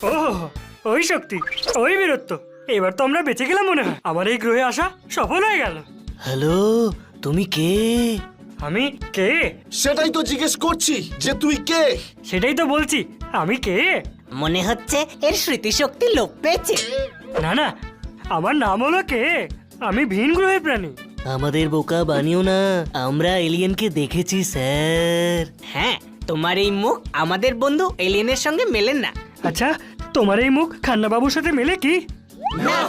ও ওই শক্তি, ওই বীরত্ব, এবার তো আমরা বেঁচে গেলাম মনে হয়। আমার এই গ্রহে আসা সফল হয়ে গেল। হ্যালো, তুমি কে? আমি কে? সেটাই তো জিজ্ঞেস করছি যে তুই কে। সেটাই তো বলছি, আমি কে। মনে হচ্ছে এর স্মৃতিশক্তি লোপ পেয়েছে। না না, আমার নাম হলো কে। আমি ভিন গ্রহের প্রাণী। আমাদের বোকা বানিও না, আমরা এলিয়েনকে দেখেছি স্যার। হ্যাঁ, তোমার এই মুখ আমাদের বন্ধু এলিয়েনের সঙ্গে মেলে না। আচ্ছা, তোমার এই মুখ খান্নাবাবুর সাথে মেলে কি? না,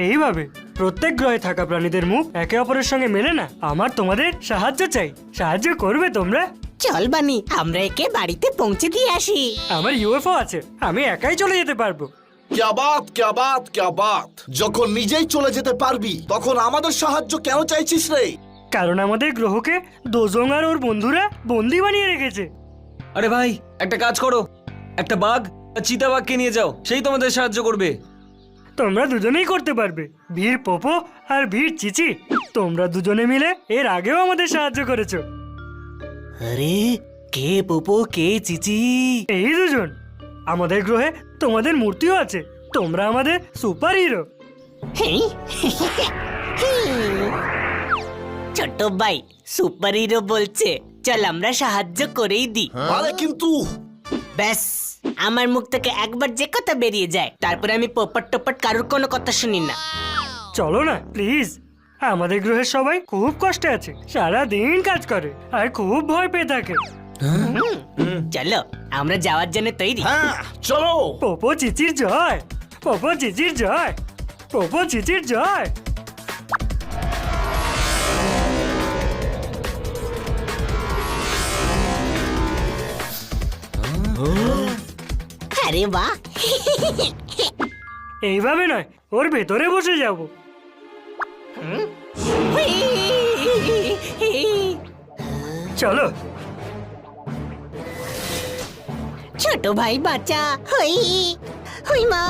এইভাবে প্রত্যেক গ্রহে থাকা প্রাণীদের মুখ একে অপরের সঙ্গে মেলে না। আমার তোমাদের সাহায্য চাই, সাহায্য করবে তোমরা? চল বানি, আমরা একে বাড়িতে পৌঁছে দিয়ে আসি। আমার ইউএফও আছে, আমি একাই চলে যেতে পারবো। ক্যা বাত ক্যা বাত ক্যা বাত। যখন নিজেই চলে যেতে পারবি তখন আমাদের সাহায্য কেন চাইছিস রে? কারণ আমাদের গ্রহকে দোজং আর ওর বন্ধুরা বন্দি বানিয়ে রেখেছে। আরে ভাই, একটা কাজ করো, একটা বাঘ আর চিতাবাঘকে নিয়ে যাও, সেই তোমাদের সাহায্য করবে। তোমরা দুজনেই করতে পারবে, ভীর পোপো আর ভীর চিচি। তোমরা দুজনে মিলে এর আগেও আমাদের সাহায্য করেছো। আরে কে পোপো, কে চিচি? এই দুজন। আমাদের গ্রহে তোমাদের মূর্তিও আছে। তোমরা আমাদের সুপার হিরো। ছোট ভাই সুপার হিরো বলছে, চল আমরা সাহায্য করেই দিই। আরে কিন্তু ব্যাস, আমার মুখ থেকে একবার যে কথা বেরিয়ে যায়, তারপরে আমি পোপট টোপট কারোর কোনো কথা শুনি না। চলো না প্লিজ। আমাদের গ্রহের সবাই খুব কষ্টে আছে, সারা দিন কাজ করে আর খুব ভয় পেয়ে থাকে। চলো আমরা যাওয়ার জন্য তৈরি। হ্যাঁ চলো। পোপো চিচির জয়, পোপো চিচির জয়, পোপো চিচির জয়। আরে বাহ, এইভাবে নয়, ওর ভেতরে বসে যাব। চলো। ছোট ভাই বাচ্চা, হই হই মা।